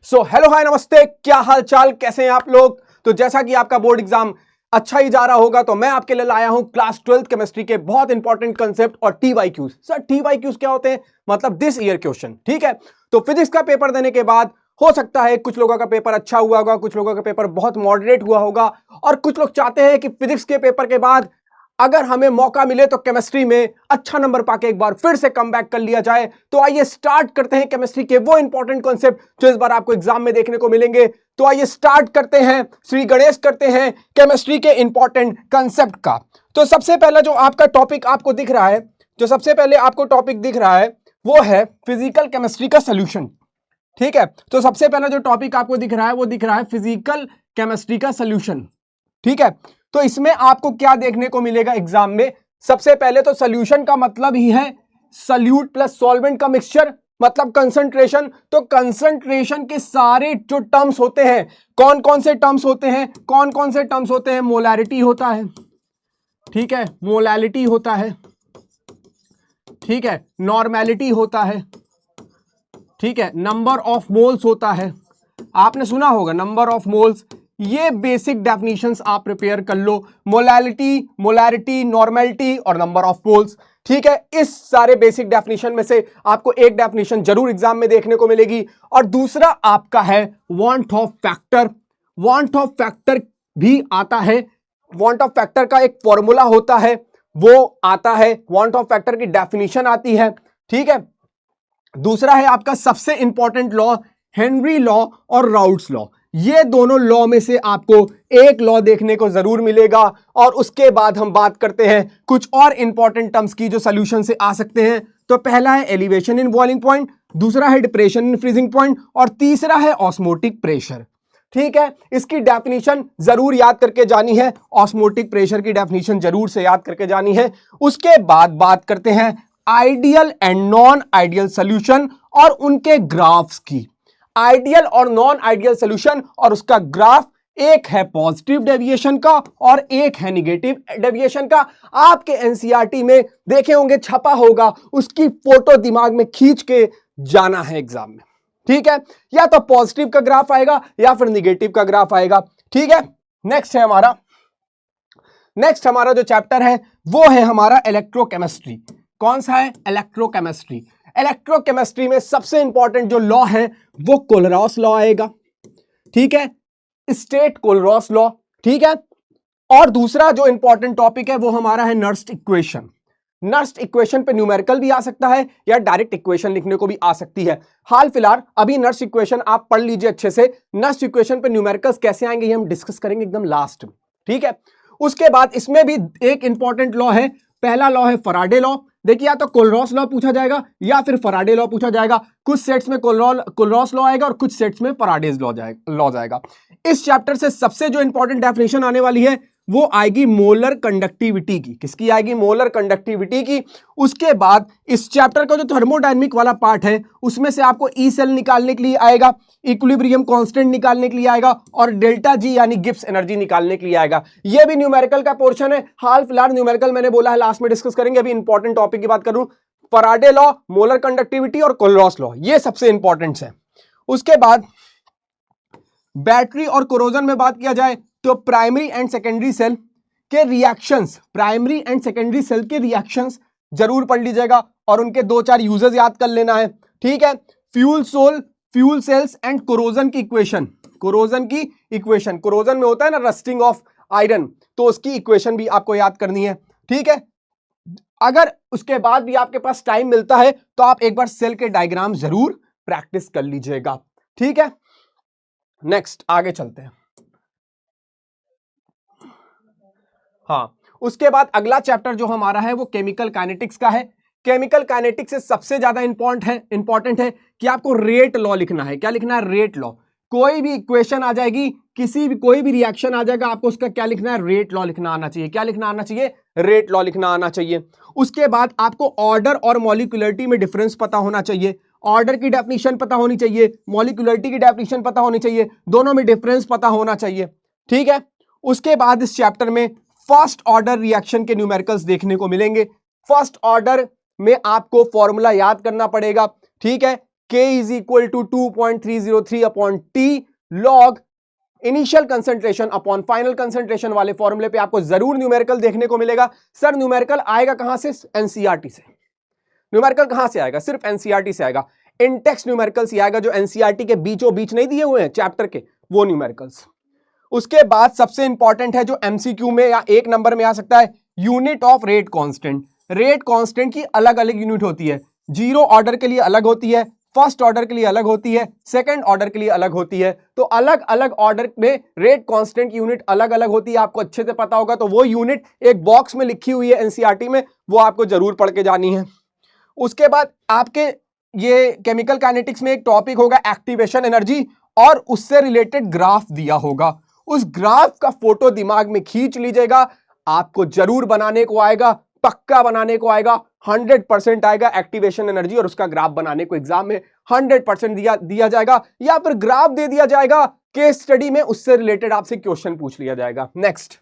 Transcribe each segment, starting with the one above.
So hello hi नमस्ते, क्या हाल चाल, कैसे हैं आप लोग। तो जैसा कि आपका बोर्ड एग्जाम अच्छा ही जा रहा होगा, तो मैं आपके लिए लाया हूं क्लास 12th केमिस्ट्री के बहुत इंपॉर्टेंट कंसेप्ट और टीवाईक्यूज। सर टीवाईक्यूज क्या होते हैं? मतलब दिस ईयर क्वेश्चन। ठीक है, तो फिजिक्स का पेपर देने के बाद हो सकता है कुछ लोगों का पेपर अच्छा हुआ होगा, कुछ लोगों का पेपर बहुत मॉडरेट हुआ होगा, और कुछ लोग चाहते हैं कि फिजिक्स के पेपर के बाद अगर हमें मौका मिले तो केमिस्ट्री में अच्छा नंबर पाके एक बार फिर से कमबैक कर लिया जाए। तो आइए स्टार्ट करते हैं केमिस्ट्री के वो इंपॉर्टेंट कॉन्सेप्ट जो इस बार आपको एग्जाम में देखने को मिलेंगे। तो आइए स्टार्ट करते हैं, श्री गणेश करते हैं केमिस्ट्री के इंपॉर्टेंट कंसेप्ट का। तो सबसे पहला जो आपका टॉपिक आपको दिख रहा है, जो सबसे पहले आपको टॉपिक दिख रहा है वो है फिजिकल केमिस्ट्री का सोल्यूशन। ठीक है, तो सबसे पहला जो टॉपिक आपको दिख रहा है वो दिख रहा है फिजिकल केमिस्ट्री का सोल्यूशन। ठीक है, तो इसमें आपको क्या देखने को मिलेगा एग्जाम में? सबसे पहले तो सॉल्यूशन का मतलब ही है सॉल्यूट प्लस सॉल्वेंट का मिक्सचर, मतलब कंसंट्रेशन। तो कंसंट्रेशन के सारे जो टर्म्स होते हैं, कौन कौन से टर्म्स होते हैं? कौन कौन से टर्म्स होते हैं? मोलैरिटी होता है, ठीक है, मोलैलिटी होता है, ठीक है, नॉर्मेलिटी होता है, ठीक है, नंबर ऑफ मोल्स होता है, आपने सुना होगा नंबर ऑफ मोल्स। ये बेसिक डेफिनेशंस आप प्रिपेयर कर लो, मोलैलिटी, मोलैरिटी, नॉर्मेलिटी और नंबर ऑफ मोल्स। ठीक है, इस सारे बेसिक डेफिनेशन में से आपको एक डेफिनेशन जरूर एग्जाम में देखने को मिलेगी। और दूसरा आपका है want of factor. Want of factor भी आता है, वांट ऑफ फैक्टर का एक फॉर्मूला होता है, वो आता है, वांट ऑफ फैक्टर की डेफिनेशन आती है। ठीक है, दूसरा है आपका सबसे इंपॉर्टेंट लॉ, हेनरी लॉ और राउल्ट्स लॉ। ये दोनों लॉ में से आपको एक लॉ देखने को जरूर मिलेगा। और उसके बाद हम बात करते हैं कुछ और इंपॉर्टेंट टर्म्स की जो सॉल्यूशन से आ सकते हैं। तो पहला है एलिवेशन इन बॉइलिंग पॉइंट, दूसरा है डिप्रेशन इन फ्रीजिंग पॉइंट और तीसरा है ऑस्मोटिक प्रेशर। ठीक है, इसकी डेफिनेशन जरूर याद करके जानी है, ऑस्मोटिक प्रेशर की डेफिनेशन जरूर से याद करके जानी है। उसके बाद बात करते हैं ideal and non ideal solution और उनके ग्राफ्स की। आइडियल और नॉन आइडियल सॉल्यूशन और उसका ग्राफ, एक है पॉजिटिव डेविएशन का और एक है निगेटिव डेविएशन का। आपके एनसीईआरटी में देखे होंगे, छपा होगा, उसकी फोटो दिमाग में खींच के जाना है एग्जाम में। ठीक है, या तो पॉजिटिव का ग्राफ आएगा या फिर निगेटिव का ग्राफ आएगा। ठीक है, नेक्स्ट हमारा जो चैप्टर है वो है हमारा इलेक्ट्रोकेमिस्ट्री। कौन सा है? इलेक्ट्रोकेमिस्ट्री। इलेक्ट्रोकेमिस्ट्री में सबसे इंपॉर्टेंट जो लॉ है वो कोलरॉस लॉ आएगा। ठीक है, स्टेट कोलरॉस लॉ। ठीक है, और दूसरा जो इंपॉर्टेंट टॉपिक है वो हमारा है नर्स्ट इक्वेशन। नर्स्ट इक्वेशन पे न्यूमेरिकल भी आ सकता है या डायरेक्ट इक्वेशन लिखने को भी आ सकती है। हाल फिलहाल अभी नर्स्ट इक्वेशन आप पढ़ लीजिए अच्छे से। नर्स्ट इक्वेशन पे न्यूमेरिकल्स कैसे आएंगे ये हम डिस्कस करेंगे एकदम लास्ट में। ठीक है, उसके बाद इसमें भी एक इंपॉर्टेंट लॉ है, पहला लॉ है फराडे लॉ। देखिए, या तो कोलरॉस लॉ पूछा जाएगा या फिर फराडे लॉ पूछा जाएगा। कुछ सेट्स में कोलरॉस लॉ आएगा और कुछ सेट्स में फराडेज लॉ जाएगा। इस चैप्टर से सबसे जो इंपॉर्टेंट डेफिनेशन आने वाली है वो आएगी मोलर कंडक्टिविटी की। किसकी आएगी? मोलर कंडक्टिविटी की। उसके बाद इस चैप्टर का जो थर्मोडायनेमिक वाला पार्ट है उसमें से आपको ई सेल निकालने के लिए आएगा, इक्विलिब्रियम कांस्टेंट निकालने के लिए आएगा और डेल्टा जी यानी गिब्स एनर्जी निकालने के लिए आएगा। यह भी न्यूमेरिकल का पोर्शन है। हाल फिलहाल न्यूमेरिकल मैंने बोला है लास्ट में डिस्कस करेंगे, अभी इंपॉर्टेंट टॉपिक की बात करूं, फराडे लॉ, मोलर कंडक्टिविटी और कोलरॉस लॉ, ये सबसे इंपॉर्टेंट है। उसके बाद बैटरी और कोरोजन में बात किया जाए तो प्राइमरी एंड सेकेंडरी सेल के reactions, primary and secondary cell के रिएक्शंस जरूर पढ़ लीजिएगा और उनके 2-4 यूजेस याद कर लेना है। ठीक है, फ्यूल सेल्स एंड कोरोजन की इक्वेशन, कोरोजन की इक्वेशन, कोरोजन में होता है ना रस्टिंग ऑफ आयरन, तो उसकी इक्वेशन भी आपको याद करनी है। ठीक है, अगर उसके बाद भी आपके पास टाइम मिलता है तो आप एक बार सेल के डायग्राम जरूर प्रैक्टिस कर लीजिएगा। ठीक है, नेक्स्ट आगे चलते हैं। हाँ, उसके बाद अगला चैप्टर जो हमारा है वो केमिकल काइनेटिक्स का है। केमिकल काइनेटिक्स से सबसे ज्यादा इंपॉर्टेंट है कि आपको रेट लॉ लिखना है। क्या लिखना है? Rate law. कोई भी इक्वेशन आ जाएगी, कोई भी रिएक्शन आ जाएगा, आपको उसका क्या लिखना है? रेट लॉ लिखना आना चाहिए। क्या लिखना आना चाहिए? रेट लॉ लिखना आना चाहिए। उसके बाद आपको ऑर्डर और मॉलिक्यूलरिटी में डिफरेंस पता होना चाहिए। ऑर्डर की डेफिनेशन पता होनी चाहिए, मॉलिक्यूलरिटी की डेफिनेशन पता होनी चाहिए, दोनों में डिफरेंस पता होना चाहिए। ठीक है, उसके बाद इस चैप्टर में फर्स्ट ऑर्डर रिएक्शन के न्यूमेरिकल्स देखने को मिलेंगे। फर्स्ट ऑर्डर में आपको फॉर्मूला याद करना पड़ेगा। ठीक है, K is equal to 2.303 upon T log initial concentration upon final concentration वाले फॉर्मूले पे आपको जरूर न्यूमेरिकल देखने को मिलेगा। सर न्यूमेरिकल आएगा कहां से? एनसीईआरटी से। न्यूमेरिकल कहां से आएगा? सिर्फ एनसीईआरटी से आएगा। इंटेक्स न्यूमेरिकल से आएगा, जो एनसीईआरटी के बीचों बीच नहीं दिए हुए हैं चैप्टर के, वो न्यूमेरिकल्स। उसके बाद सबसे इंपॉर्टेंट है जो एमसीक्यू में या एक नंबर में आ सकता है, unit of rate constant. Rate constant की अलग अलग यूनिट होती है, जीरो ऑर्डर के लिए अलग होती है, फर्स्ट ऑर्डर के लिए अलग होती है, सेकंड ऑर्डर के लिए अलग होती है। तो अलग अलग ऑर्डर में रेट कांस्टेंट की यूनिट अलग अलग होती है, आपको अच्छे से पता होगा। तो वो यूनिट एक बॉक्स में लिखी हुई है एनसीईआरटी में, वो आपको जरूर पढ़ के जानी है। उसके बाद आपके ये केमिकल काइनेटिक्स में एक टॉपिक होगा एक्टिवेशन एनर्जी, और उससे रिलेटेड ग्राफ दिया होगा। उस ग्राफ का फोटो दिमाग में खींच लीजिएगा, आपको जरूर बनाने को आएगा, पक्का बनाने को आएगा, 100% आएगा एक्टिवेशन एनर्जी, और उसका ग्राफ बनाने को एग्जाम में 100% दिया जाएगा, या फिर ग्राफ दे दिया जाएगा केस स्टडी में, उससे रिलेटेड आपसे क्वेश्चन पूछ लिया जाएगा। नेक्स्ट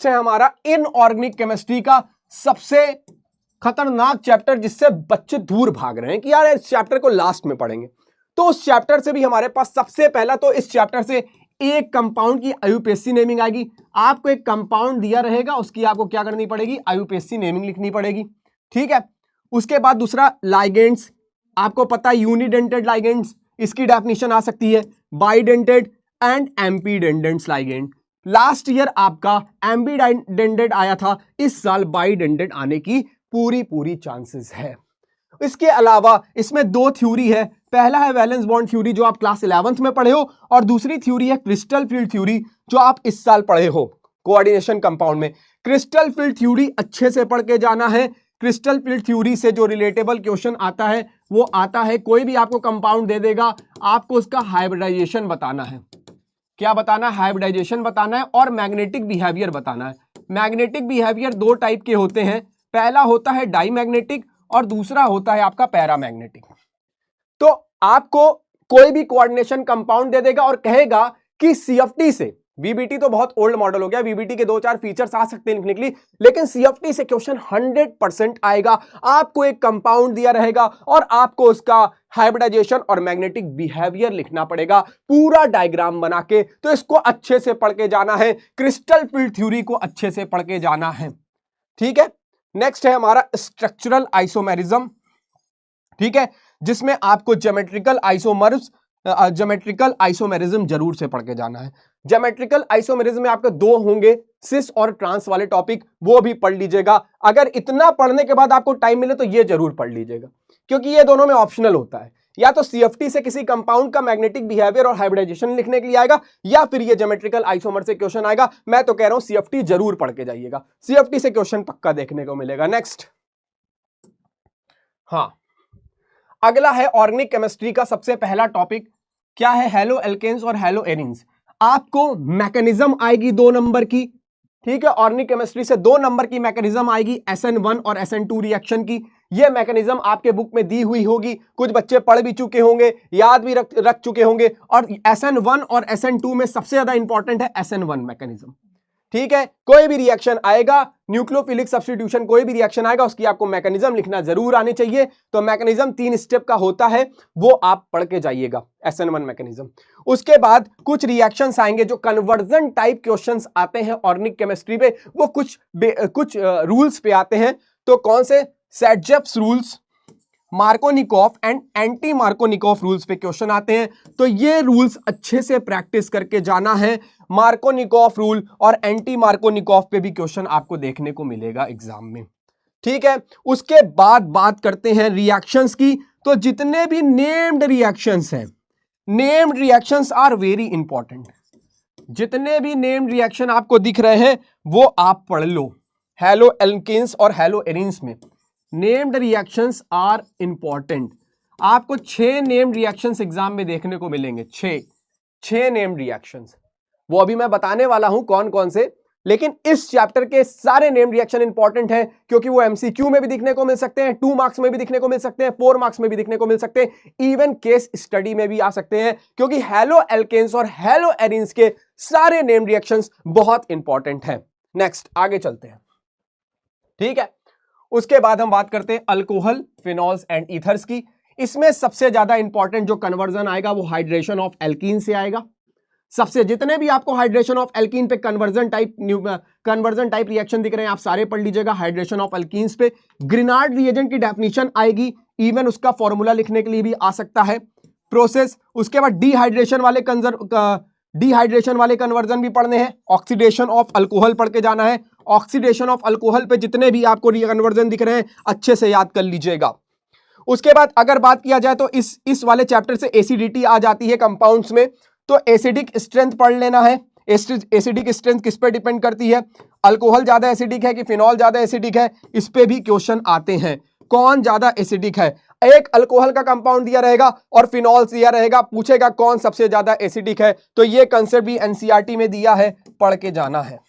है हमारा इनऑर्गेनिक केमिस्ट्री का सबसे खतरनाक चैप्टर, जिससे बच्चे दूर भाग रहे हैं कि यार इस चैप्टर को लास्ट में पढ़ेंगे। तो उस चैप्टर से भी हमारे पास सबसे पहला, तो इस चैप्टर से एक कंपाउंड की आईयूपीएसी नेमिंग आएगी। आपको एक कंपाउंड दिया रहेगा, उसकी आपको क्या करनी पड़ेगी? आईयूपीएसी नेमिंग लिखनी पड़ेगी, ठीक है। उसके बाद दूसरा लाइगेंड्स, आपको पता है यूनिडेंटेड लाइगेंड्स, इसकी डेफिनेशन आ सकती है bidentate and ambidentate ligand. Last year आपका एम्पीडेंटेड आया था, इस साल बाइडेंटेड आने की पूरी चांसेस है। इसके अलावा इसमें दो थ्योरी है, पहला है वैलेंस बॉन्ड थ्योरी जो आप क्लास 11th में पढ़े हो, और दूसरी थ्योरी है क्रिस्टल फील्ड थ्योरी जो आप इस साल पढ़े हो कोऑर्डिनेशन कंपाउंड में। क्रिस्टल फील्ड थ्योरी अच्छे से पढ़ के जाना है। क्रिस्टल फील्ड थ्योरी से जो रिलेटेबल क्वेश्चन आता है वो आता है, कोई भी आपको कंपाउंड दे देगा, आपको उसका हाइब्रिडाइजेशन बताना है। क्या बताना है? हाइब्रिडाइजेशन बताना है और मैग्नेटिक बिहेवियर बताना है। मैग्नेटिक बिहेवियर दो टाइप के होते हैं, पहला होता है डाईमैग्नेटिक और दूसरा होता है आपका पैरामैग्नेटिक। तो आपको कोई भी कोऑर्डिनेशन कंपाउंड दे देगा और कहेगा कि सीएफटी से, वीबीटी तो बहुत ओल्ड मॉडल हो गया, वीबीटी के दो चार फीचर्स आ सकते हैं लिखने के लिए, लेकिन सीएफटी से क्वेश्चन 100% आएगा। आपको एक कंपाउंड दिया रहेगा और आपको उसका हाइब्रिडाइजेशन और मैग्नेटिक बिहेवियर लिखना पड़ेगा पूरा डायग्राम बना के। तो इसको अच्छे से पढ़ के जाना है, क्रिस्टल फील्ड थ्योरी को अच्छे से पढ़ के जाना है, ठीक है। नेक्स्ट है हमारा स्ट्रक्चरल आइसोमेरिज्म, ठीक है, जिसमें आपको ज्योमेट्रिकल आइसोमेरिज्म जरूर से पढ़ के जाना है। ज्योमेट्रिकल आइसोमेरिज्म में आपके दो होंगे, सिस और ट्रांस वाले टॉपिक, वो भी पढ़ लीजिएगा। अगर इतना पढ़ने के बाद आपको टाइम मिले तो ये जरूर पढ़ लीजिएगा, क्योंकि ये दोनों में ऑप्शनल होता है, या तो सीएफटी से किसी कंपाउंड का मैग्नेटिक बिहेवियर और हाइब्रिडाइजेशन लिखने के लिए आएगा, या फिर ये ज्योमेट्रिकल आइसोमर से क्वेश्चन आएगा। मैं तो कह रहा हूं सीएफटी जरूर पढ़ के जाइएगा, सीएफटी से क्वेश्चन पक्का देखने को मिलेगा। नेक्स्ट, हाँ, अगला है ऑर्गेनिक केमिस्ट्री का सबसे पहला टॉपिक, क्या है? हेलो एल्केन्स और हेलो एरिन्स। आपको मैकेनिज्म आएगी 2 नंबर की, ठीक है। ऑर्गेनिक केमिस्ट्री से 2 नंबर की मैकेनिज्म आएगी, SN1 और SN2 रिएक्शन की। ये मैकेनिज्म आपके बुक में दी हुई होगी, कुछ बच्चे पढ़ भी चुके होंगे, याद भी रख चुके होंगे। और SN1 और SN2 में सबसे ज्यादा इंपॉर्टेंट है SN1 मैकेनिज्म, ठीक है। कोई भी रिएक्शन आएगा, न्यूक्लियोफिलिक सब्स्टिट्यूशन कोई भी रिएक्शन आएगा, उसकी आपको मैकेनिज्म लिखना जरूर आनी चाहिए। तो मैकेनिज्म 3 स्टेप का होता है, वो आप पढ़ के जाइएगा, SN1 मैकेनिज्म। उसके बाद कुछ रिएक्शंस आएंगे जो कन्वर्जन टाइप क्वेश्चंस आते हैं ऑर्गेनिक केमिस्ट्री पे, वो कुछ रूल्स पे आते हैं। तो कौन से? Saytzeff's rules, Markovnikov and anti Markovnikov rules पे क्वेश्चन आते हैं। तो ये रूल्स अच्छे से प्रैक्टिस करके जाना है। मार्कोनिकॉफ रूल और एंटी मार्कोनिकॉफ पे भी क्वेश्चन आपको देखने को मिलेगा एग्जाम में, ठीक है। उसके बाद बात करते हैं रिएक्शंस की। तो जितने भी नेम्ड रिएक्शंस हैं, named reactions are very important. जितने भी नेम्ड रिएक्शन आपको दिख रहे हैं वो आप पढ़ लो। हेलो एल्केन्स और हेलो एरिन्स में नेम्ड रिएक्शंस आर इंपॉर्टेंट। आपको 6 नेम्ड रिएक्शंस एग्जाम में देखने को मिलेंगे, 6 नेम्ड रिएक्शंस। वो अभी मैं बताने वाला हूं कौन कौन से, लेकिन इस चैप्टर के सारे नेम्ड रिएक्शन इंपॉर्टेंट हैं, क्योंकि वो एमसीक्यू में भी दिखने को मिल सकते हैं, 2 मार्क्स में भी दिखने को मिल सकते हैं, 4 मार्क्स में भी दिखने को मिल सकते हैं, इवन केस स्टडी में भी आ सकते हैं, क्योंकि हेलो एल्केन्स और हेलो एरिन्स के सारे नेम्ड रिएक्शंस बहुत इंपॉर्टेंट हैं। नेक्स्ट, आगे चलते हैं, ठीक है। उसके बाद हम बात करते हैं अल्कोहल, फिनॉल्स एंड ईथर्स की। इसमें सबसे ज्यादा इंपॉर्टेंट जो कन्वर्जन आएगा वो हाइड्रेशन ऑफ एल्कीन से आएगा। सबसे जितने भी आपको हाइड्रेशन ऑफ एल्कीन पे कन्वर्जन टाइप रिएक्शन दिख रहे हैं आप सारे पढ़ लीजिएगा हाइड्रेशन ऑफ एल्कीन्स पे। ग्रिनार्ड रिएजेंट की डेफिनेशन आएगी, इवन उसका फॉर्मूला लिखने के लिए भी आ सकता है प्रोसेस। उसके बाद डिहाइड्रेशन वाले कन्वर्जन भी पढ़ने हैं। ऑक्सीडेशन ऑफ अल्कोहल पढ़ के जाना है। ऑक्सीडेशन ऑफ अल्कोहल पे जितने भी आपको कन्वर्जन दिख रहे हैं अच्छे से याद कर लीजिएगा। उसके बाद अगर बात किया जाए तो इस वाले चैप्टर से एसिडिटी आ जाती है कंपाउंड्स में, तो एसिडिक स्ट्रेंथ पढ़ लेना है। एसिडिक स्ट्रेंथ किस पे डिपेंड करती है, अल्कोहल ज्यादा एसिडिक है कि फिनॉल ज्यादा एसिडिक है, इस पे भी क्वेश्चन आते हैं। कौन ज्यादा एसिडिक है, एक अल्कोहल का कंपाउंड दिया रहेगा और फिनॉल दिया रहेगा, पूछेगा कौन सबसे ज्यादा एसिडिक है, तो ये कंसेप्ट भी एनसीईआरटी में दिया है, पढ़ के जाना है।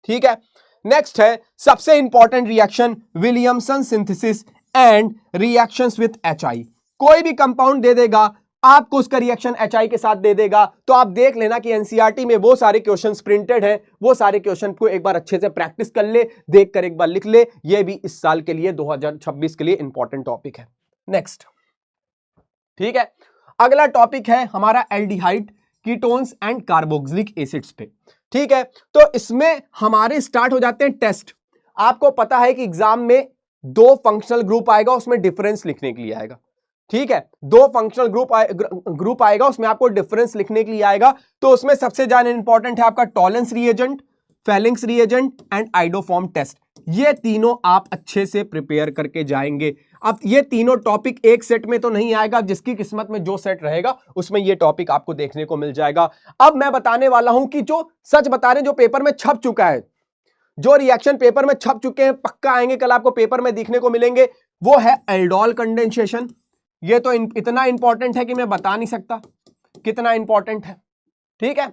ठीक है, नेक्स्ट है सबसे important reaction Williamson synthesis and reactions with HI। कोई भी कंपाउंड दे देगा आपको, उसका रिएक्शन HI के साथ दे देगा, तो आप देख लेना कि एनसीईआरटी में वो सारे क्वेश्चंस प्रिंटेड हैं, वो सारे क्वेश्चन को एक बार अच्छे से प्रैक्टिस कर ले, देख कर एक बार लिख ले। ये भी इस साल के लिए 2026 के लिए इंपॉर्टेंट टॉपिक है। नेक्स्ट, ठीक है, अगला टॉपिक है हमारा aldehyde, ketones and carboxylic acids पे। ठीक है, तो इसमें हमारे स्टार्ट हो जाते हैं टेस्ट। आपको पता है कि एग्जाम में 2 फंक्शनल ग्रुप आएगा, उसमें डिफरेंस लिखने के लिए आएगा। ठीक है, 2 फंक्शनल ग्रुप आएगा, उसमें आपको डिफरेंस लिखने के लिए आएगा। तो उसमें सबसे ज्यादा इंपॉर्टेंट है आपका Tollens reagent, Fehling's reagent and iodoform test. ये तीनों आप अच्छे से प्रिपेयर करके जाएंगे। अब ये तीनों टॉपिक एक सेट में तो नहीं आएगा, जिसकी किस्मत में जो सेट रहेगा उसमें ये टॉपिक आपको देखने को मिल जाएगा। अब मैं बताने वाला हूं कि जो सच बता रहे, जो पेपर में छप चुका है, जो रिएक्शन पेपर में छप चुके हैं, पक्का आएंगे कल आपको पेपर में दिखने को मिलेंगे, वो है एल्डोल कंडेंसेशन। ये तो इतना इंपॉर्टेंट है कि मैं बता नहीं सकता कितना इंपॉर्टेंट है। ठीक है,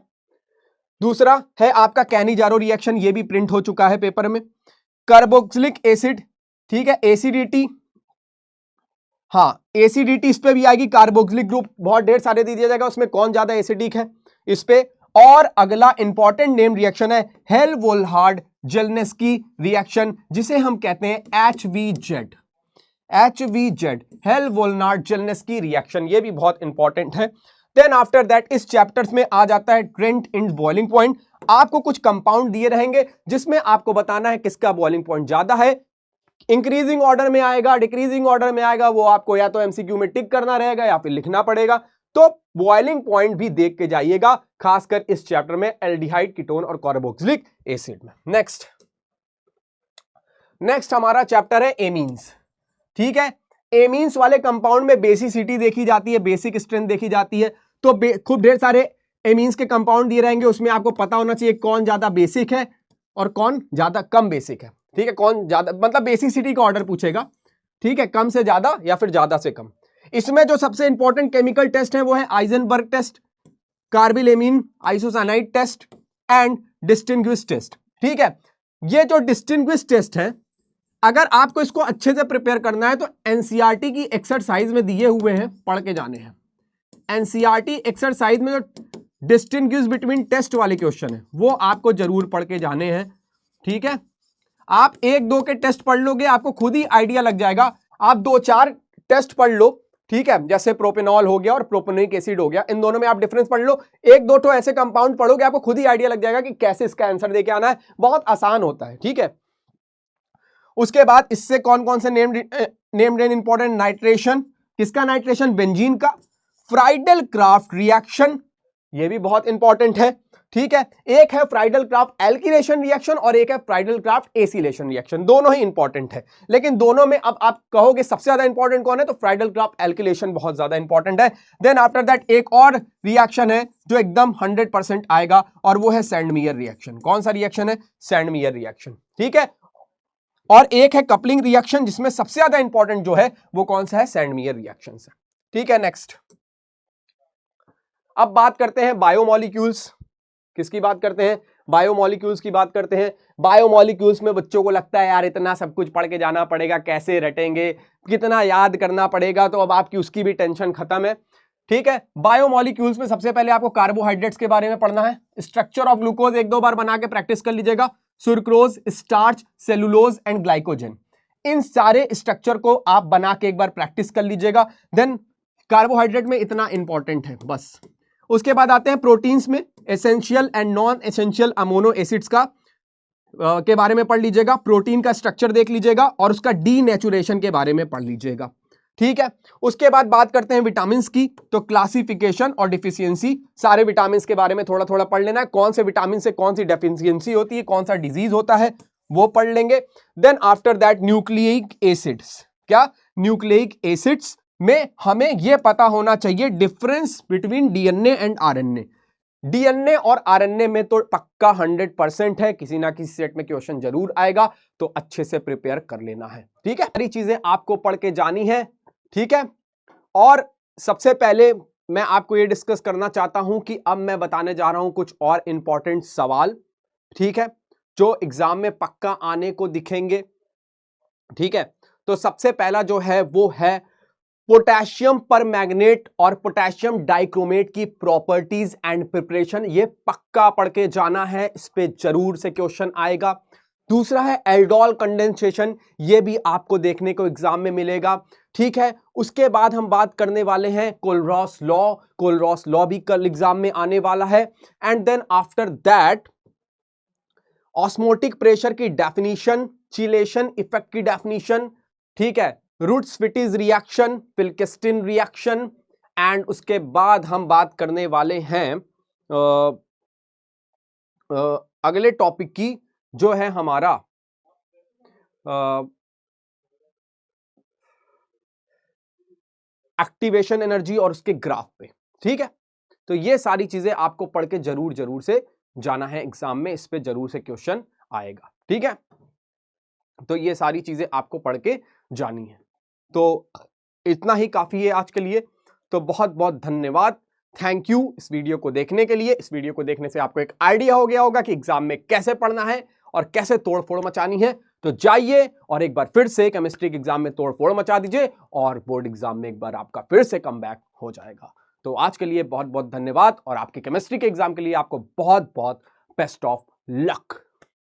दूसरा है आपका कैनिजारो रिएक्शन, ये भी प्रिंट हो चुका है पेपर में। कार्बोक्सिलिक एसिड, ठीक है, एसिडिटी, हाँ एसिडिटी इस पे भी आएगी। कार्बोक्सिलिक ग्रुप बहुत ढेर सारे दे दिया जाएगा, उसमें कौन ज्यादा एसिडिक है इस पे। और अगला इंपॉर्टेंट नेम रिएक्शन है हेल-वोल्हार्ड जेलनेस्की रिएक्शन, जिसे हम कहते हैं HVZ, हेल-वोल्हार्ड जेलनेस्की रिएक्शन, ये भी बहुत इंपॉर्टेंट है। देन आफ्टर दैट इस चैप्टर्स में आ जाता है ट्रेंट इंड बॉइलिंग पॉइंट। आपको कुछ कंपाउंड दिए रहेंगे जिसमें आपको बताना है किसका बॉइलिंग पॉइंट ज्यादा है। इंक्रीजिंग ऑर्डर में आएगा, डिक्रीजिंग ऑर्डर में आएगा, वो आपको या तो एमसीक्यू में टिक करना रहेगा या फिर लिखना पड़ेगा। तो बॉइलिंग पॉइंट भी देख के जाइएगा, खासकर इस चैप्टर में एल्डिहाइड, कीटोन और कार्बोक्सिलिक एसिड में। नेक्स्ट हमारा चैप्टर है एमीन्स। ठीक है, एमीन्स वाले कंपाउंड में बेसिसिटी देखी जाती है, बेसिक स्ट्रेंथ देखी जाती है। तो खूब ढेर सारे एमीन्स के कंपाउंड दिए रहेंगे, उसमें आपको पता होना चाहिए कौन ज्यादा बेसिक है और कौन ज्यादा कम बेसिक है। ठीक है, कौन ज्यादा, मतलब बेसिसिटी का ऑर्डर पूछेगा। ठीक है, कम से ज्यादा या फिर ज्यादा से कम। इसमें जो सबसे इंपॉर्टेंट केमिकल टेस्ट है वो है Eisenberg test, carbylamine isocyanide test and distinguish test. ठीक है, ये जो डिस्टिंग्विश टेस्ट है, अगर आपको इसको अच्छे से प्रिपेयर करना है तो एनसीईआरटी की एक्सरसाइज में दिए हुए हैं, पढ़ के जाने हैं। एनसीईआरटी एक्सरसाइज में जो डिस्टिंग्विश बिटवीन टेस्ट वाले क्वेश्चन है वो आपको जरूर पढ़ के जाने हैं। ठीक है, आप 1-2 के टेस्ट पढ़ लोगे, आपको खुद ही आइडिया लग जाएगा। आप 2-4 टेस्ट पढ़ लो, ठीक है, जैसे प्रोपेनॉल हो गया और प्रोपेनोइक एसिड हो गया, इन दोनों में आप डिफरेंस पढ़ लो। 1-2 तो ऐसे कंपाउंड पढ़ोगे, आपको खुद ही आइडिया लग जाएगा कि कैसे इसका आंसर देके आना है। बहुत आसान होता है। ठीक है, उसके बाद इससे कौन कौन से नेम्ड एंड इंपॉर्टेंट, नाइट्रेशन, किसका नाइट्रेशन, बेंजीन का। फ्राइडल क्राफ्ट रिएक्शन, ये भी बहुत इंपॉर्टेंट है। ठीक है, एक है फ्राइडल क्राफ्ट एल्किलेशन रिएक्शन और एक है फ्राइडल क्राफ्ट एसिलेशन रिएक्शन, दोनों ही इंपॉर्टेंट है। लेकिन दोनों में अब आप कहोगे सबसे ज्यादा इंपॉर्टेंट कौन है, तो फ्राइडल क्राफ्ट एल्किलेशन बहुत ज्यादा इंपॉर्टेंट है। देन आफ्टर दैट एक और रिएक्शन है जो एकदम 100% आएगा और वो है सैंडमीयर रिएक्शन। कौन सा रिएक्शन है, सैंडमीयर रिएक्शन। ठीक है, और एक है कपलिंग रिएक्शन, जिसमें सबसे ज्यादा इंपॉर्टेंट जो है वो कौन सा है, सैंडमीयर रिएक्शन है। ठीक है, नेक्स्ट अब बात करते हैं बायोमॉलिक्यूल्स। किसकी बात करते हैं, बायोमॉलिक्यूल्स की बात करते हैं। बायोमॉलिक्यूल्स में बच्चों को लगता है यार इतना सब कुछ पढ़ के जाना पड़ेगा, कैसे रटेंगे, कितना याद करना पड़ेगा, तो अब आपकी उसकी भी टेंशन खत्म है। ठीक है, बायोमॉलिक्यूल्स में सबसे पहले आपको कार्बोहाइड्रेट्स के बारे में पढ़ना है। स्ट्रक्चर ऑफ ग्लूकोज 1-2 बार बना के प्रैक्टिस कर लीजिएगा। Sucrose, starch, cellulose and glycogen. इन सारे स्ट्रक्चर को आप बना के एक बार प्रैक्टिस कर लीजिएगा। देन कार्बोहाइड्रेट में इतना इंपॉर्टेंट है बस। उसके बाद आते हैं प्रोटीन्स में, essential and non essential amino acids का के बारे में पढ़ लीजिएगा, प्रोटीन का स्ट्रक्चर देख लीजिएगा और उसका डीनेचुरेशन के बारे में पढ़ लीजिएगा, ठीक है। उसके बाद बात करते हैं विटामिन्स की, तो क्लासिफिकेशन और डिफिशियंसी, सारे विटामिन्स के बारे में थोड़ा थोड़ा पढ़ लेना है, कौन से विटामिन से कौन सी डेफिशियंसी होती है, कौन सा डिजीज होता है वो पढ़ लेंगे। Then after that nucleic acids, क्या न्यूक्लिक एसिड्स में हमें यह पता होना चाहिए difference between DNA and RNA. DNA और आरएनए में तो पक्का 100% है, किसी ना किसी सेट में क्वेश्चन जरूर आएगा, तो अच्छे से प्रिपेयर कर लेना है, ठीक है। सारी चीजें आपको पढ़ के जानी है, ठीक है। और सबसे पहले मैं आपको ये डिस्कस करना चाहता हूं कि अब मैं बताने जा रहा हूं कुछ और इंपॉर्टेंट सवाल, ठीक है, जो एग्जाम में पक्का आने को दिखेंगे, ठीक है। तो सबसे पहला जो है वो है पोटेशियम परमैंगनेट और पोटेशियम डाइक्रोमेट की प्रॉपर्टीज एंड प्रिपरेशन। ये पक्का पढ़ के जाना है, इस पे जरूर से क्वेश्चन आएगा। दूसरा है एल्डोल कंडेंसेशन, ये भी आपको देखने को एग्जाम में मिलेगा, ठीक है। उसके बाद हम बात करने वाले हैं कोलरॉस लॉ, कोलरॉस लॉ भी कल एग्जाम में आने वाला है। And then after that osmotic pressure की डेफिनेशन, चिलेशन इफेक्ट की डेफिनेशन, ठीक है, Wurtz Fittig reaction, Finkelstein reaction. And उसके बाद हम बात करने वाले हैं अगले टॉपिक की, जो है हमारा एक्टिवेशन एनर्जी और उसके ग्राफ पे, ठीक है। तो ये सारी चीजें आपको पढ़ के जरूर से जाना है एग्जाम में, इस पे जरूर से क्वेश्चन आएगा, ठीक है। तो ये सारी चीजें आपको पढ़ के जानी है। तो इतना ही काफी है आज के लिए। तो बहुत बहुत धन्यवाद, थैंक यू इस वीडियो को देखने के लिए। इस वीडियो को देखने से आपको एक आइडिया हो गया होगा कि एग्जाम में कैसे पढ़ना है और कैसे तोड़फोड़ मचानी है। तो जाइए और एक बार फिर से केमिस्ट्री के एग्जाम में तोड़फोड़ मचा दीजिए और बोर्ड एग्जाम में एक बार आपका फिर से कमबैक हो जाएगा। तो आज के लिए बहुत बहुत धन्यवाद और आपके केमिस्ट्री के एग्जाम के लिए आपको बहुत बहुत बेस्ट ऑफ लक।